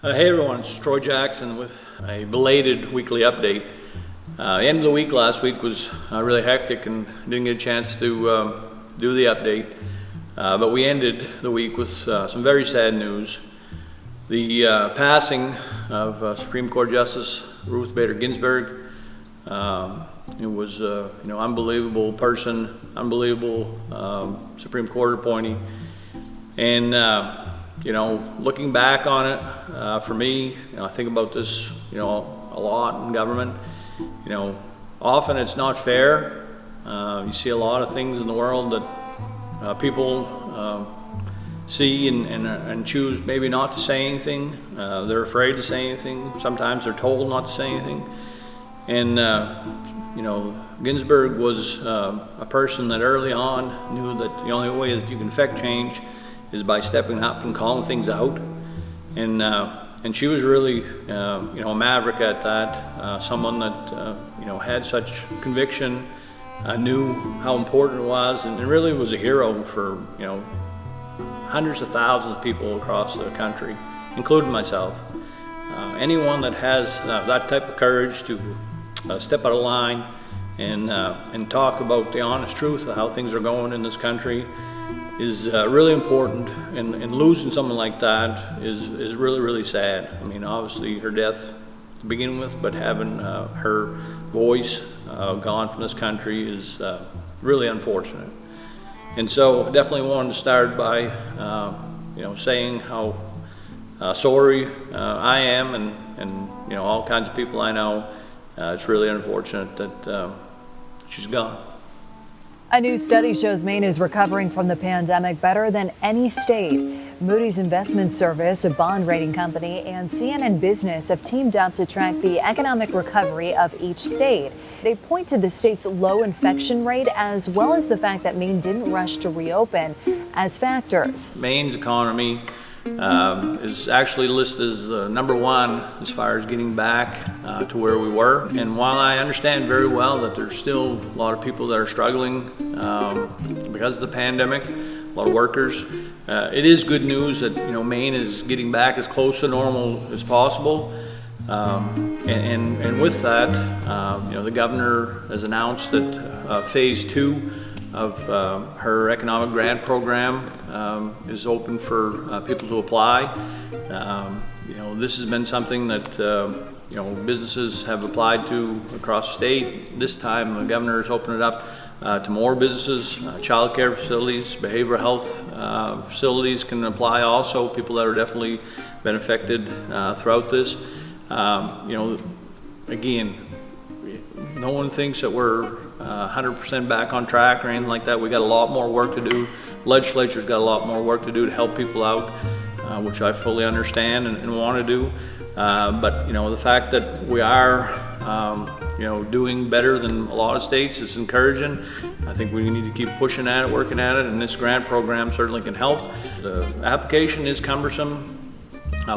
Hey everyone, it's Troy Jackson with a belated weekly update. The end of the week last week was really hectic and didn't get a chance to do the update. But we ended the week with some very sad news. The passing of Supreme Court Justice Ruth Ginsburg. It was unbelievable person, unbelievable Supreme Court appointee. And looking back on it, for me, I think about this, a lot in government. Often it's not fair. You see a lot of things in the world that people see and choose maybe not to say anything. They're afraid to say anything. Sometimes they're told not to say anything. And Ginsburg was a person that early on knew that the only way that you can affect change is by stepping up and calling things out. And she was really a maverick at that, someone that had such conviction, knew how important it was, and really was a hero for hundreds of thousands of people across the country, including myself. Anyone that has that type of courage to step out of line and talk about the honest truth of how things are going in this country is really important, and losing someone like that is really, really sad. I mean, obviously her death to begin with, but having her voice gone from this country is really unfortunate. And so I definitely wanted to start by saying how sorry I am, and all kinds of people I know. It's really unfortunate that she's gone. A new study shows Maine is recovering from the pandemic better than any state. Moody's Investment Service, a bond rating company, and CNN Business have teamed up to track the economic recovery of each state. They point to the state's low infection rate as well as the fact that Maine didn't rush to reopen as factors. Maine's economy is actually listed as number one as far as getting back to where we were. And while I understand very well that there's still a lot of people that are struggling because of the pandemic, a lot of workers, it is good news that Maine is getting back as close to normal as possible. And with that, the governor has announced that phase 2 of her economic grant program is open for people to apply. This has been something that businesses have applied to across the state. This time the governor has opened it up to more businesses. Child care facilities, behavioral health facilities can apply also. People that are definitely been affected throughout this. Again, no one thinks that we're 100% back on track or anything like that. We got a lot more work to do. Legislature's got a lot more work to do to help people out, which I fully understand and want to do. But the fact that we are doing better than a lot of states is encouraging. I think we need to keep pushing at it, working at it, and this grant program certainly can help. The application is cumbersome.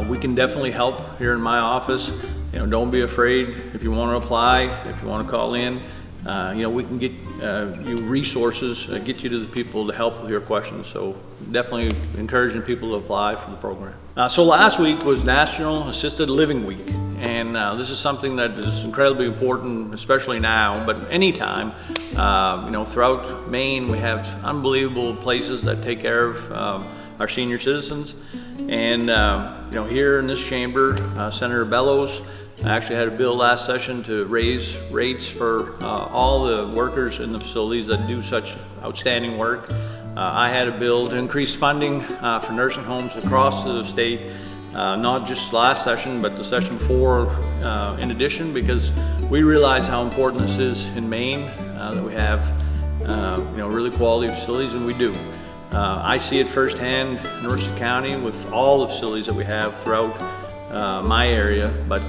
We can definitely help here in my office. Don't be afraid if you want to apply, if you want to call in. We can get you resources, get you to the people to help with your questions. So definitely encouraging people to apply for the program. So last week was National Assisted Living Week, and this is something that is incredibly important, especially now, but anytime. Throughout Maine, we have unbelievable places that take care of our senior citizens. And here in this chamber, Senator Bellows actually had a bill last session to raise rates for all the workers in the facilities that do such outstanding work. I had a bill to increase funding for nursing homes across the state, not just last session, but the session before in addition, because we realize how important this is in Maine, that we have really quality facilities, and we do. I see it firsthand in Ruth County with all the facilities that we have throughout my area, but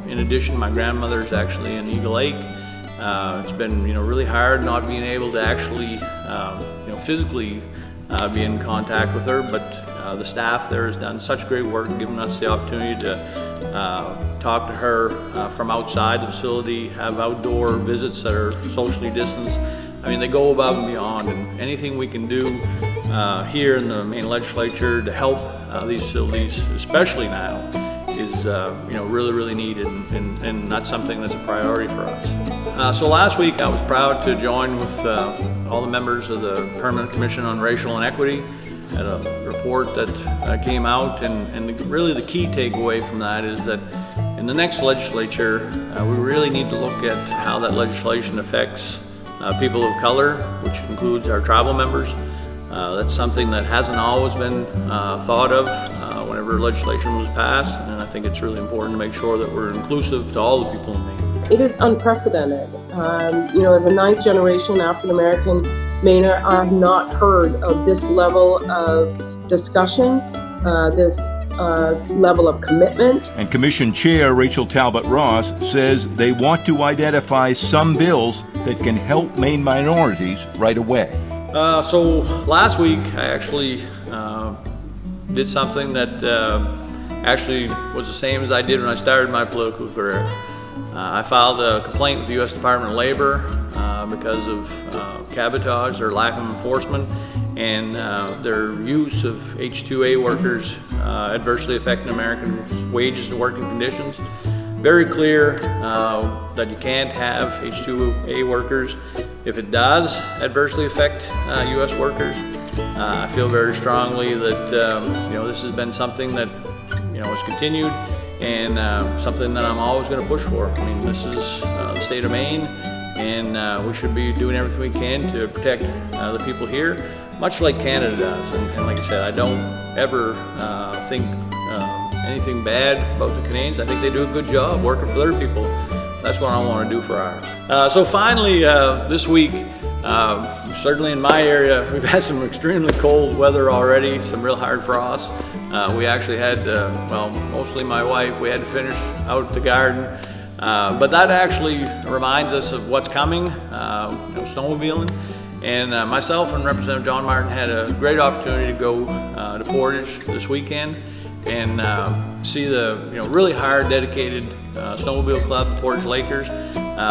in addition, my grandmother's actually in Eagle Lake. It's been really hard not being able to actually physically be in contact with her, but the staff there has done such great work, giving us the opportunity to talk to her from outside the facility, have outdoor visits that are socially distanced. I mean, they go above and beyond, and anything we can do here in the Maine legislature to help these facilities, especially now, really needed, and that's something that's a priority for us. So last week I was proud to join with all the members of the Permanent Commission on Racial Inequity at a report that came out, and really the key takeaway from that is that in the next legislature we really need to look at how that legislation affects people of color, which includes our tribal members. That's something that hasn't always been thought of whenever legislation was passed, and I think it's really important to make sure that we're inclusive to all the people in Maine. It is unprecedented. As a ninth generation African American Mainer, I have not heard of this level of discussion, this level of commitment. And Commission Chair Rachel Talbot Ross says they want to identify some bills that can help Maine minorities right away. So last week I actually did something that actually was the same as I did when I started my political career. I filed a complaint with the U.S. Department of Labor because of cabotage, their lack of enforcement, and their use of H-2A workers adversely affecting Americans' wages and working conditions. Very clear that you can't have H-2A workers if it does adversely affect U.S. workers. I feel very strongly that this has been something that has continued, and something that I'm always going to push for. I mean, this is the state of Maine, and we should be doing everything we can to protect the people here, much like Canada does. And like I said, I don't ever think anything bad about the Canadians. I think they do a good job working for their people. That's what I want to do for ours. So finally, this week, certainly in my area, we've had some extremely cold weather already, some real hard frosts. We actually had, mostly my wife, we had to finish out the garden. But that actually reminds us of what's coming, snowmobiling. And myself and Representative John Martin had a great opportunity to go to Portage this weekend and see the really hard, dedicated Snowmobile Club, Portage Lakers.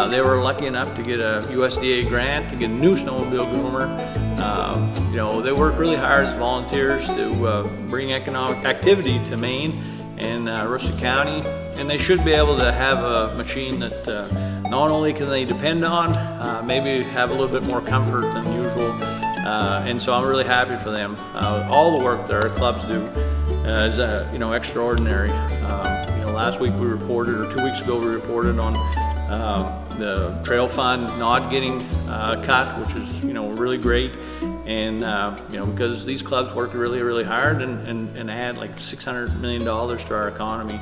They were lucky enough to get a USDA grant to get a new snowmobile groomer. They work really hard as volunteers to bring economic activity to Maine and Russell County, and they should be able to have a machine that not only can they depend on, maybe have a little bit more comfort than usual. And so I'm really happy for them. All the work that our clubs do is extraordinary. Last week we reported, or 2 weeks ago we reported on the trail fund not getting cut, which is really great, and because these clubs work really hard and add like $600 million to our economy.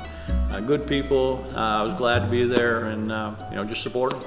Good people. I was glad to be there and just support them.